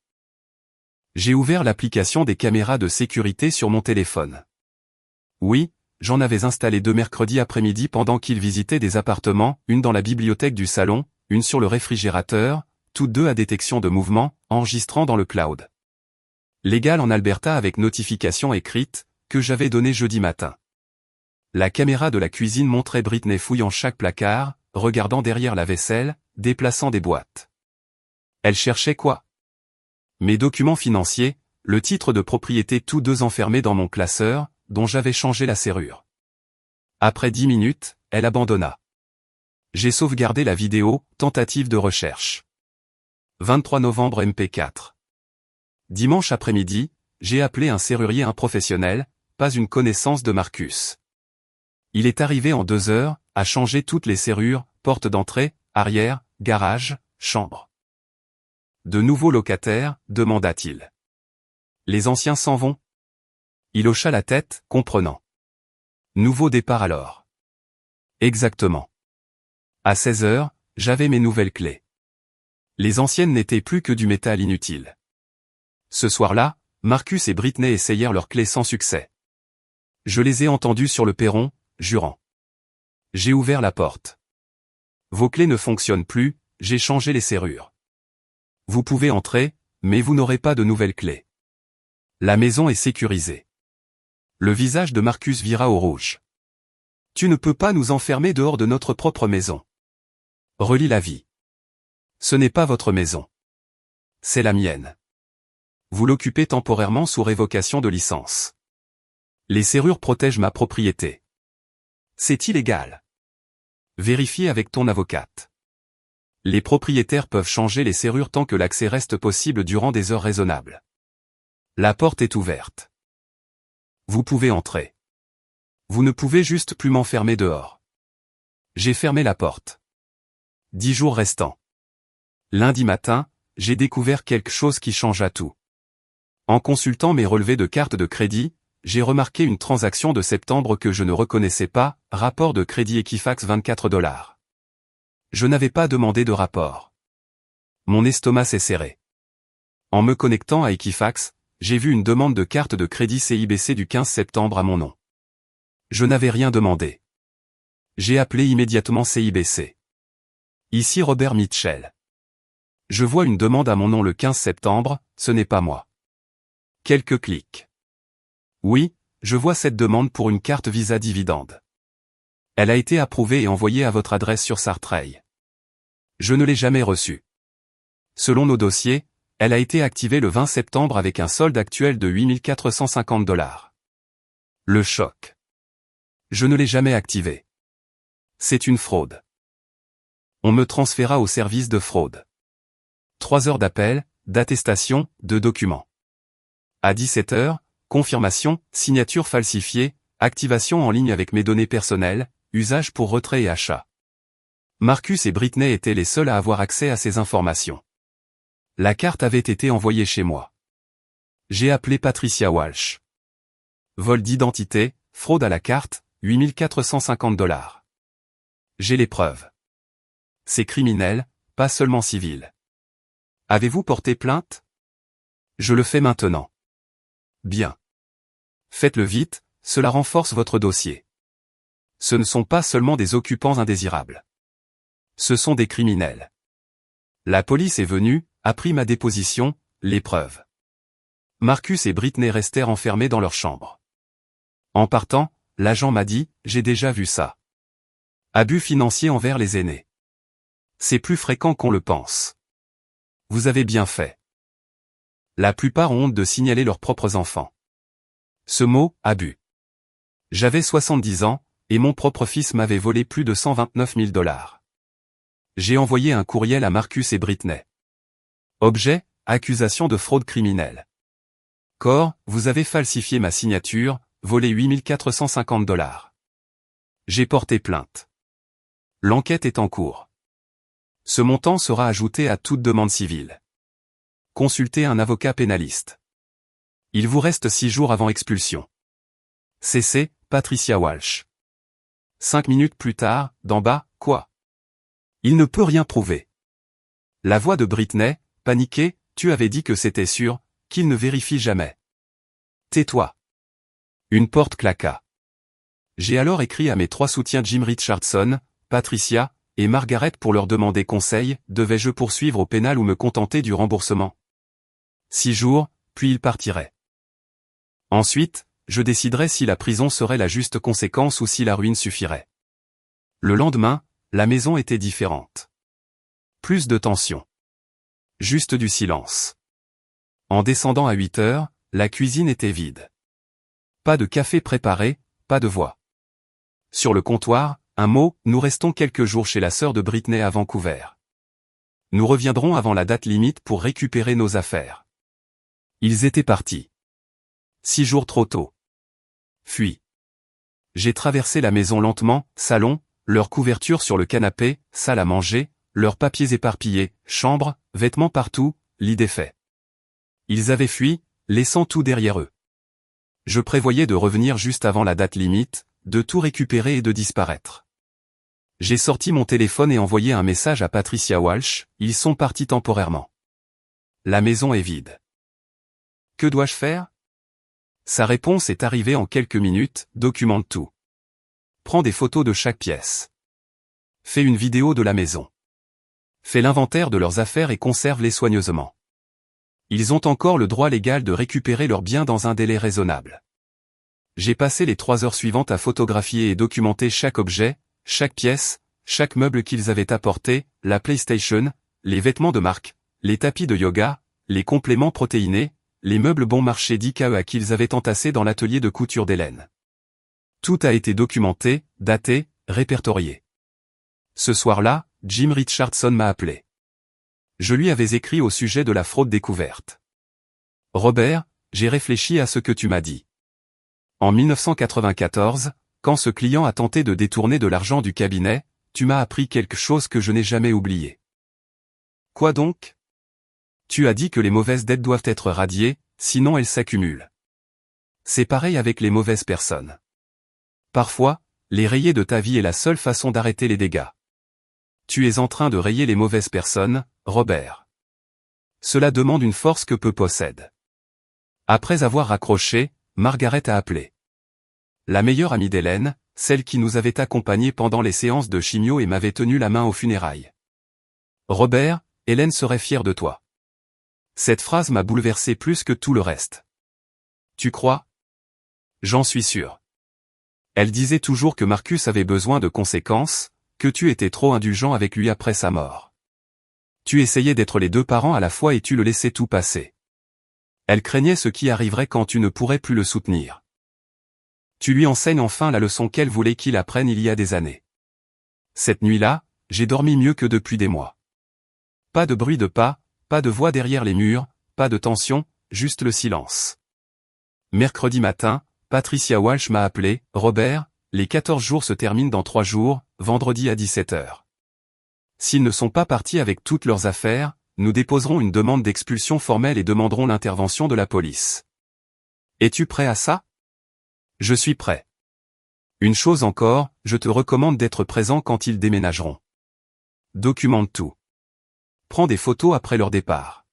J'ai ouvert l'application des caméras de sécurité sur mon téléphone. Oui, j'en avais installé 2 mercredi après-midi pendant qu'ils visitaient des appartements, une dans la bibliothèque du salon, une sur le réfrigérateur, toutes 2 à détection de mouvement, enregistrant dans le cloud. Légal en Alberta avec notification écrite, que j'avais donnée jeudi matin. La caméra de la cuisine montrait Britney fouillant chaque placard, regardant derrière la vaisselle, déplaçant des boîtes. Elle cherchait quoi? Mes documents financiers, le titre de propriété tous 2 enfermés dans mon classeur, dont j'avais changé la serrure. Après 10 minutes, elle abandonna. J'ai sauvegardé la vidéo, tentative de recherche. 23 novembre MP4. Dimanche après-midi, j'ai appelé un serrurier professionnel, pas une connaissance de Marcus. Il est arrivé en 2 heures, a changé toutes les serrures, portes d'entrée, arrière, garage, chambre. De nouveaux locataires, demanda-t-il. Les anciens s'en vont? Il hocha la tête, comprenant. Nouveau départ alors. Exactement. À 16 heures, j'avais mes nouvelles clés. Les anciennes n'étaient plus que du métal inutile. Ce soir-là, Marcus et Britney essayèrent leurs clés sans succès. Je les ai entendus sur le perron, jurant. J'ai ouvert la porte. Vos clés ne fonctionnent plus, j'ai changé les serrures. Vous pouvez entrer, mais vous n'aurez pas de nouvelles clés. La maison est sécurisée. Le visage de Marcus vira au rouge. Tu ne peux pas nous enfermer dehors de notre propre maison. Relis la vie. Ce n'est pas votre maison. C'est la mienne. Vous l'occupez temporairement sous révocation de licence. Les serrures protègent ma propriété. C'est illégal. Vérifiez avec ton avocate. Les propriétaires peuvent changer les serrures tant que l'accès reste possible durant des heures raisonnables. La porte est ouverte. Vous pouvez entrer. Vous ne pouvez juste plus m'enfermer dehors. J'ai fermé la porte. 10 jours restants. Lundi matin, j'ai découvert quelque chose qui changea tout. En consultant mes relevés de carte de crédit, j'ai remarqué une transaction de septembre que je ne reconnaissais pas, rapport de crédit Equifax $24. Je n'avais pas demandé de rapport. Mon estomac s'est serré. En me connectant à Equifax, j'ai vu une demande de carte de crédit CIBC du 15 septembre à mon nom. Je n'avais rien demandé. J'ai appelé immédiatement CIBC. Ici Robert Mitchell. Je vois une demande à mon nom le 15 septembre, ce n'est pas moi. Quelques clics. Oui, je vois cette demande pour une carte Visa dividende. Elle a été approuvée et envoyée à votre adresse sur Sartreil. Je ne l'ai jamais reçue. Selon nos dossiers, elle a été activée le 20 septembre avec un solde actuel de $8 450. Le choc. Je ne l'ai jamais activée. C'est une fraude. On me transféra au service de fraude. 3 heures d'appel, d'attestation, de documents. À 17 heures, confirmation, signature falsifiée, activation en ligne avec mes données personnelles, usage pour retrait et achat. Marcus et Britney étaient les seuls à avoir accès à ces informations. La carte avait été envoyée chez moi. J'ai appelé Patricia Walsh. Vol d'identité, fraude à la carte, $8 450. J'ai les preuves. C'est criminel, pas seulement civil. Avez-vous porté plainte? Je le fais maintenant. Bien. Faites-le vite, cela renforce votre dossier. Ce ne sont pas seulement des occupants indésirables. Ce sont des criminels. La police est venue, a pris ma déposition, les preuves. Marcus et Britney restèrent enfermés dans leur chambre. En partant, l'agent m'a dit, j'ai déjà vu ça. Abus financiers envers les aînés. C'est plus fréquent qu'on le pense. Vous avez bien fait. La plupart ont honte de signaler leurs propres enfants. Ce mot, abus. J'avais 70 ans, et mon propre fils m'avait volé plus de 129 000 $. J'ai envoyé un courriel à Marcus et Britney. Objet, accusation de fraude criminelle. Corps, vous avez falsifié ma signature, volé 8 450 $. J'ai porté plainte. L'enquête est en cours. Ce montant sera ajouté à toute demande civile. Consultez un avocat pénaliste. Il vous reste 6 jours avant expulsion. CC, Patricia Walsh. 5 minutes plus tard, d'en bas, quoi? Il ne peut rien prouver. La voix de Britney, paniquée, tu avais dit que c'était sûr, qu'il ne vérifie jamais. Tais-toi. Une porte claqua. J'ai alors écrit à mes 3 soutiens Jim Richardson, Patricia, et Margaret pour leur demander conseil, devais-je poursuivre au pénal ou me contenter du remboursement? 6 jours, puis ils partiraient. Ensuite, je déciderai si la prison serait la juste conséquence ou si la ruine suffirait. Le lendemain, la maison était différente. Plus de tension. Juste du silence. En descendant à 8 heures, la cuisine était vide. Pas de café préparé, pas de voix. Sur le comptoir, un mot, nous restons quelques jours chez la sœur de Britney à Vancouver. Nous reviendrons avant la date limite pour récupérer nos affaires. Ils étaient partis. 6 jours trop tôt. Fuis. J'ai traversé la maison lentement, salon, leurs couvertures sur le canapé, salle à manger, leurs papiers éparpillés, chambre, vêtements partout, lit défait. Ils avaient fui, laissant tout derrière eux. Je prévoyais de revenir juste avant la date limite, de tout récupérer et de disparaître. J'ai sorti mon téléphone et envoyé un message à Patricia Walsh, ils sont partis temporairement. La maison est vide. Que dois-je faire? Sa réponse est arrivée en quelques minutes, documente tout. Prends des photos de chaque pièce. Fais une vidéo de la maison. Fais l'inventaire de leurs affaires et conserve-les soigneusement. Ils ont encore le droit légal de récupérer leurs biens dans un délai raisonnable. J'ai passé les 3 heures suivantes à photographier et documenter chaque objet, chaque pièce, chaque meuble qu'ils avaient apporté, la PlayStation, les vêtements de marque, les tapis de yoga, les compléments protéinés, les meubles bon marché d'IKEA qu'ils avaient entassés dans l'atelier de couture d'Hélène. Tout a été documenté, daté, répertorié. Ce soir-là, Jim Richardson m'a appelé. Je lui avais écrit au sujet de la fraude découverte. Robert, j'ai réfléchi à ce que tu m'as dit. En 1994, quand ce client a tenté de détourner de l'argent du cabinet, tu m'as appris quelque chose que je n'ai jamais oublié. Quoi donc? Tu as dit que les mauvaises dettes doivent être radiées, sinon elles s'accumulent. C'est pareil avec les mauvaises personnes. Parfois, les rayer de ta vie est la seule façon d'arrêter les dégâts. Tu es en train de rayer les mauvaises personnes, Robert. Cela demande une force que peu possèdent. Après avoir raccroché, Margaret a appelé. La meilleure amie d'Hélène, celle qui nous avait accompagnés pendant les séances de chimio et m'avait tenu la main aux funérailles. Robert, Hélène serait fière de toi. Cette phrase m'a bouleversé plus que tout le reste. Tu crois? J'en suis sûr. Elle disait toujours que Marcus avait besoin de conséquences, que tu étais trop indulgent avec lui après sa mort. Tu essayais d'être les 2 parents à la fois et tu le laissais tout passer. Elle craignait ce qui arriverait quand tu ne pourrais plus le soutenir. Tu lui enseignes enfin la leçon qu'elle voulait qu'il apprenne il y a des années. Cette nuit-là, j'ai dormi mieux que depuis des mois. Pas de bruit de pas, pas de voix derrière les murs, pas de tension, juste le silence. Mercredi matin, Patricia Walsh m'a appelé, Robert, les 14 jours se terminent dans 3 jours, vendredi à 17 h. S'ils ne sont pas partis avec toutes leurs affaires, nous déposerons une demande d'expulsion formelle et demanderons l'intervention de la police. Es-tu prêt à ça? Je suis prêt. Une chose encore, je te recommande d'être présent quand ils déménageront. Documente tout. Prends des photos après leur départ.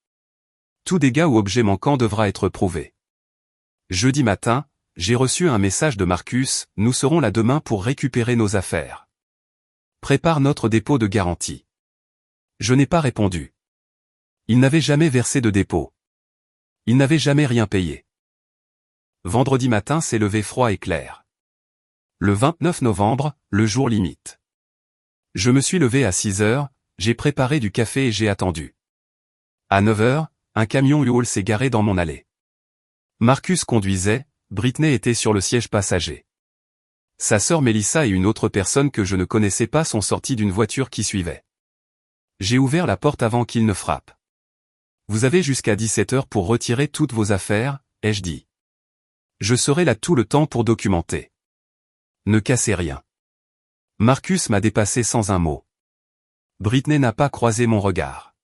Tout dégât ou objet manquant devra être prouvé. Jeudi matin, j'ai reçu un message de Marcus, nous serons là demain pour récupérer nos affaires. Prépare notre dépôt de garantie. Je n'ai pas répondu. Il n'avait jamais versé de dépôt. Il n'avait jamais rien payé. Vendredi matin s'est levé froid et clair. Le 29 novembre, le jour limite. Je me suis levé à 6 heures, j'ai préparé du café et j'ai attendu. À 9 heures, un camion U-Haul s'est garé dans mon allée. Marcus conduisait, Britney était sur le siège passager. Sa sœur Melissa et une autre personne que je ne connaissais pas sont sorties d'une voiture qui suivait. J'ai ouvert la porte avant qu'ils ne frappent. Vous avez jusqu'à 17 heures pour retirer toutes vos affaires, ai-je dit. Je serai là tout le temps pour documenter. Ne cassez rien. Marcus m'a dépassé sans un mot. Britney n'a pas croisé mon regard.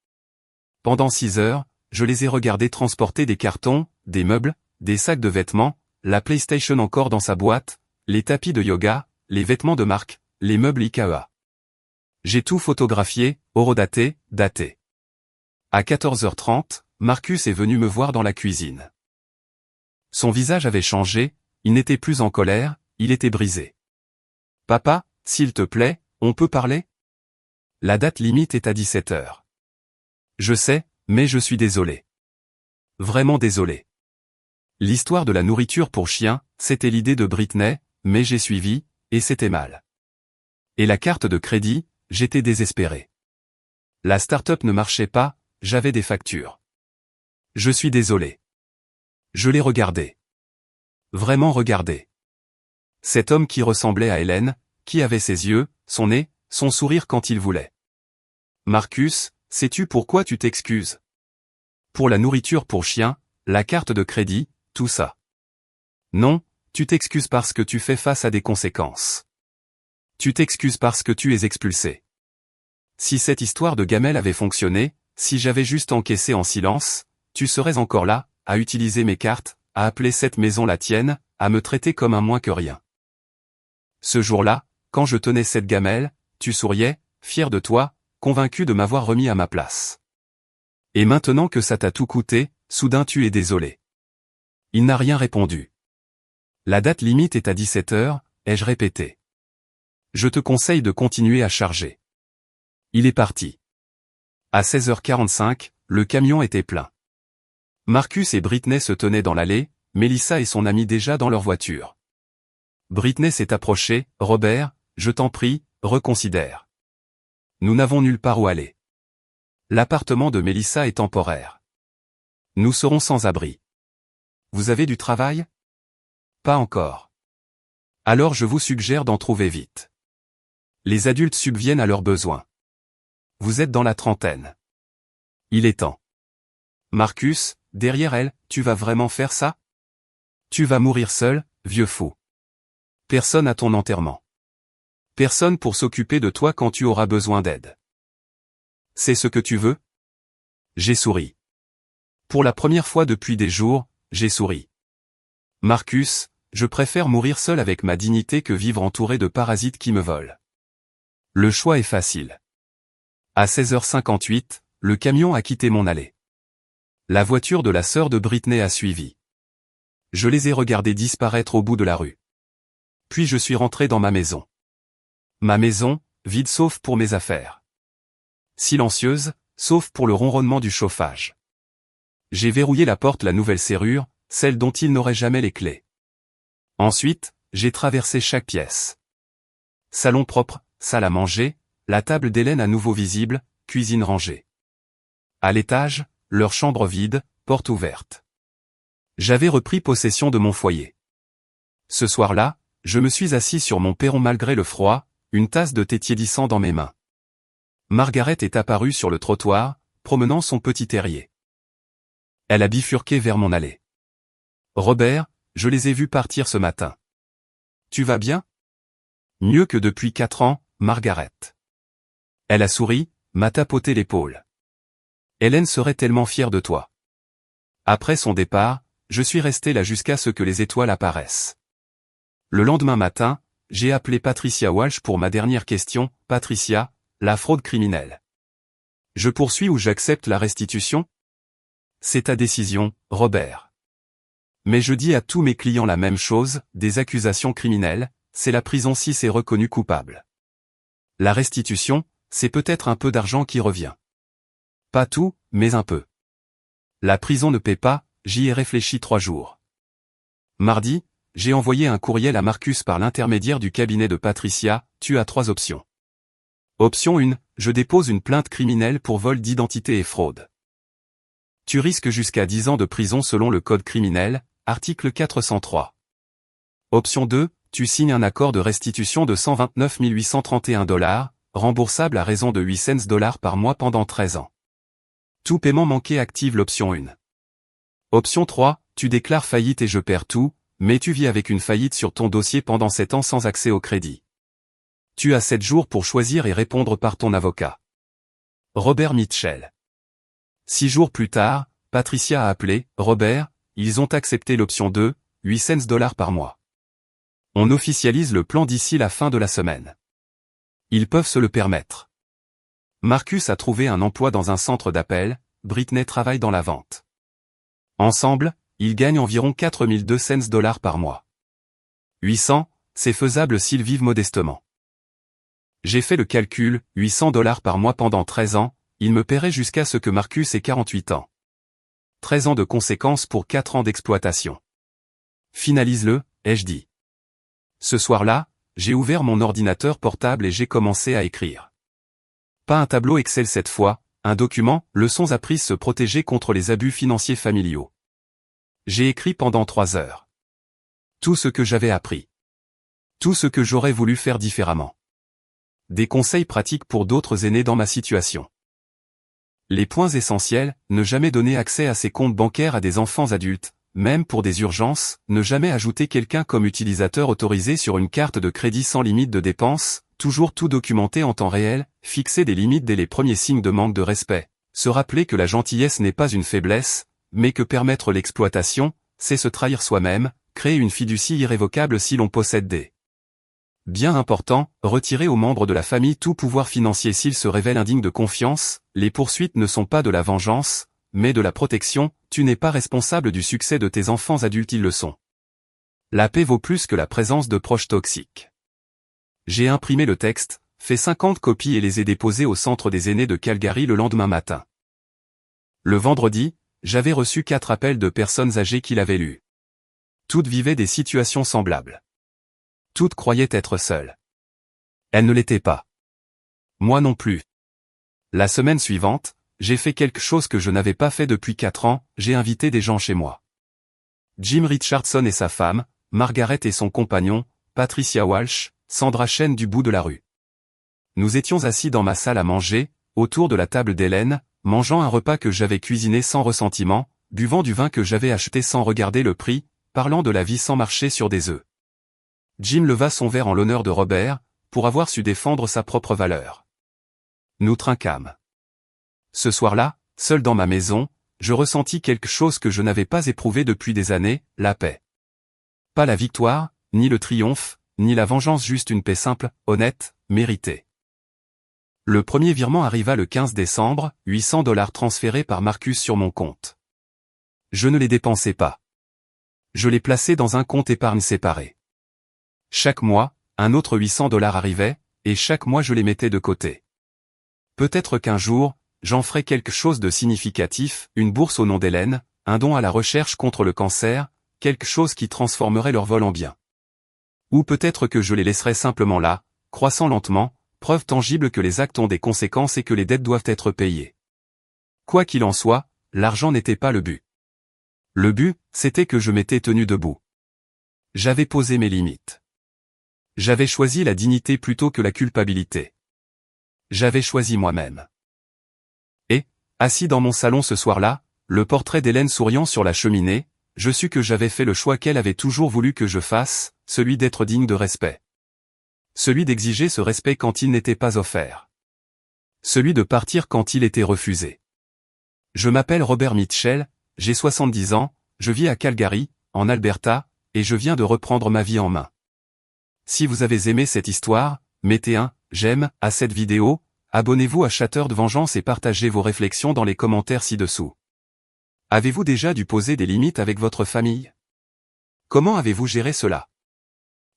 Pendant 6 heures, je les ai regardés transporter des cartons, des meubles, des sacs de vêtements, la PlayStation encore dans sa boîte, les tapis de yoga, les vêtements de marque, les meubles IKEA. J'ai tout photographié, horodaté, daté. À 14h30, Marcus est venu me voir dans la cuisine. Son visage avait changé, il n'était plus en colère, il était brisé. « Papa, s'il te plaît, on peut parler ? La date limite est à 17 heures. Je sais, mais je suis désolé. Vraiment désolé. L'histoire de la nourriture pour chiens, c'était l'idée de Britney, mais j'ai suivi, et c'était mal. Et la carte de crédit, j'étais désespéré. La start-up ne marchait pas, j'avais des factures. Je suis désolé. Je l'ai regardé. Vraiment regardé. Cet homme qui ressemblait à Hélène, qui avait ses yeux, son nez, son sourire quand il voulait. Marcus, sais-tu pourquoi tu t'excuses ? Pour la nourriture pour chien, la carte de crédit, tout ça. Non, tu t'excuses parce que tu fais face à des conséquences. Tu t'excuses parce que tu es expulsé. Si cette histoire de gamelle avait fonctionné, si j'avais juste encaissé en silence, tu serais encore là, à utiliser mes cartes, à appeler cette maison la tienne, à me traiter comme un moins que rien. Ce jour-là, quand je tenais cette gamelle, tu souriais, fier de toi, convaincu de m'avoir remis à ma place. Et maintenant que ça t'a tout coûté, soudain tu es désolé. Il n'a rien répondu. La date limite est à 17 heures, ai-je répété. Je te conseille de continuer à charger. Il est parti. À 16h45, le camion était plein. Marcus et Britney se tenaient dans l'allée, Melissa et son ami déjà dans leur voiture. Britney s'est approchée, « Robert, je t'en prie, reconsidère. Nous n'avons nulle part où aller. L'appartement de Melissa est temporaire. Nous serons sans abri. Vous avez du travail ? Pas encore. Alors je vous suggère d'en trouver vite. Les adultes subviennent à leurs besoins. Vous êtes dans la trentaine. Il est temps. Marcus, derrière elle, tu vas vraiment faire ça ? Tu vas mourir seul, vieux fou. Personne à ton enterrement. Personne pour s'occuper de toi quand tu auras besoin d'aide. C'est ce que tu veux ? J'ai souri. Pour la première fois depuis des jours, j'ai souri. Marcus, je préfère mourir seul avec ma dignité que vivre entouré de parasites qui me volent. Le choix est facile. À 16h58, le camion a quitté mon allée. La voiture de la sœur de Britney a suivi. Je les ai regardés disparaître au bout de la rue. Puis je suis rentré dans ma maison. Ma maison, vide sauf pour mes affaires. Silencieuse, sauf pour le ronronnement du chauffage. J'ai verrouillé la porte, la nouvelle serrure, celle dont il n'aurait jamais les clés. Ensuite, j'ai traversé chaque pièce. Salon propre, salle à manger, la table d'Hélène à nouveau visible, cuisine rangée. À l'étage, leur chambre vide, porte ouverte. J'avais repris possession de mon foyer. Ce soir-là, je me suis assis sur mon perron malgré le froid, une tasse de thé tiédissant dans mes mains. Margaret est apparue sur le trottoir, promenant son petit terrier. Elle a bifurqué vers mon allée. Robert, je les ai vus partir ce matin. Tu vas bien ? Mieux que depuis 4 ans, Margaret. Elle a souri, m'a tapoté l'épaule. Hélène serait tellement fière de toi. Après son départ, je suis resté là jusqu'à ce que les étoiles apparaissent. Le lendemain matin, j'ai appelé Patricia Walsh pour ma dernière question. Patricia, la fraude criminelle. Je poursuis ou j'accepte la restitution ? C'est ta décision, Robert. Mais je dis à tous mes clients la même chose, des accusations criminelles, c'est la prison si c'est reconnu coupable. La restitution, c'est peut-être un peu d'argent qui revient. Pas tout, mais un peu. La prison ne paie pas, j'y ai réfléchi 3 jours. Mardi, j'ai envoyé un courriel à Marcus par l'intermédiaire du cabinet de Patricia, tu as 3 options. Option 1, je dépose une plainte criminelle pour vol d'identité et fraude. Tu risques jusqu'à 10 ans de prison selon le code criminel, article 403. Option 2, tu signes un accord de restitution de 129 831 $, remboursable à raison de 8 cents par mois pendant 13 ans. Tout paiement manqué active l'option 1. Option 3, tu déclares faillite et je perds tout, mais tu vis avec une faillite sur ton dossier pendant 7 ans sans accès au crédit. Tu as 7 jours pour choisir et répondre par ton avocat. Robert Mitchell. 6 jours plus tard, Patricia a appelé, Robert, ils ont accepté l'option 2, 8 cents par mois. On officialise le plan d'ici la fin de la semaine. Ils peuvent se le permettre. Marcus a trouvé un emploi dans un centre d'appel, Britney travaille dans la vente. Ensemble, ils gagnent environ 4200 $ par mois. 800, c'est faisable s'ils vivent modestement. J'ai fait le calcul, 800 $ par mois pendant 13 ans, il me paierait jusqu'à ce que Marcus ait 48 ans. 13 ans de conséquences pour 4 ans d'exploitation. Finalise-le, ai-je dit. Ce soir-là, j'ai ouvert mon ordinateur portable et j'ai commencé à écrire. Pas un tableau Excel cette fois, un document, leçons apprises se protéger contre les abus financiers familiaux. J'ai écrit pendant 3 heures. Tout ce que j'avais appris. Tout ce que j'aurais voulu faire différemment. Des conseils pratiques pour d'autres aînés dans ma situation. Les points essentiels, ne jamais donner accès à ses comptes bancaires à des enfants adultes, même pour des urgences, ne jamais ajouter quelqu'un comme utilisateur autorisé sur une carte de crédit sans limite de dépenses, toujours tout documenter en temps réel, fixer des limites dès les premiers signes de manque de respect, se rappeler que la gentillesse n'est pas une faiblesse, mais que permettre l'exploitation, c'est se trahir soi-même, créer une fiducie irrévocable si l'on possède des biens importants, retirer aux membres de la famille tout pouvoir financier s'ils se révèlent indignes de confiance, les poursuites ne sont pas de la vengeance, mais de la protection, tu n'es pas responsable du succès de tes enfants adultes, ils le sont. La paix vaut plus que la présence de proches toxiques. J'ai imprimé le texte, fait 50 copies et les ai déposées au centre des aînés de Calgary le lendemain matin. Le vendredi, j'avais reçu 4 appels de personnes âgées qui l'avaient lu. Toutes vivaient des situations semblables. Toutes croyaient être seules. Elles ne l'étaient pas. Moi non plus. La semaine suivante, j'ai fait quelque chose que je n'avais pas fait depuis 4 ans, j'ai invité des gens chez moi. Jim Richardson et sa femme, Margaret et son compagnon, Patricia Walsh, Sandra Chen du bout de la rue. Nous étions assis dans ma salle à manger, autour de la table d'Hélène, mangeant un repas que j'avais cuisiné sans ressentiment, buvant du vin que j'avais acheté sans regarder le prix, parlant de la vie sans marcher sur des œufs. Jim leva son verre en l'honneur de Robert, pour avoir su défendre sa propre valeur. Nous trinquâmes. Ce soir-là, seul dans ma maison, je ressentis quelque chose que je n'avais pas éprouvé depuis des années, la paix. Pas la victoire, ni le triomphe, ni la vengeance, juste une paix simple, honnête, méritée. Le premier virement arriva le 15 décembre, 800 $ transférés par Marcus sur mon compte. Je ne les dépensais pas. Je les plaçais dans un compte épargne séparé. Chaque mois, un autre 800 $ arrivait, et chaque mois je les mettais de côté. Peut-être qu'un jour, j'en ferai quelque chose de significatif, une bourse au nom d'Hélène, un don à la recherche contre le cancer, quelque chose qui transformerait leur vol en bien. Ou peut-être que je les laisserai simplement là, croissant lentement, preuve tangible que les actes ont des conséquences et que les dettes doivent être payées. Quoi qu'il en soit, l'argent n'était pas le but. Le but, c'était que je m'étais tenu debout. J'avais posé mes limites. J'avais choisi la dignité plutôt que la culpabilité. J'avais choisi moi-même. Et, assis dans mon salon ce soir-là, le portrait d'Hélène souriant sur la cheminée, je sus que j'avais fait le choix qu'elle avait toujours voulu que je fasse, celui d'être digne de respect. Celui d'exiger ce respect quand il n'était pas offert. Celui de partir quand il était refusé. Je m'appelle Robert Mitchell, j'ai 70 ans, je vis à Calgary, en Alberta, et je viens de reprendre ma vie en main. Si vous avez aimé cette histoire, mettez un « j'aime » à cette vidéo, abonnez-vous à Chasseur de Vengeance et partagez vos réflexions dans les commentaires ci-dessous. Avez-vous déjà dû poser des limites avec votre famille? Comment avez-vous géré cela?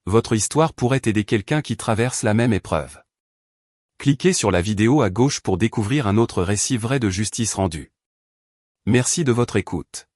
Votre histoire pourrait aider quelqu'un qui traverse la même épreuve. Cliquez sur la vidéo à gauche pour découvrir un autre récit vrai de justice rendue. Merci de votre écoute.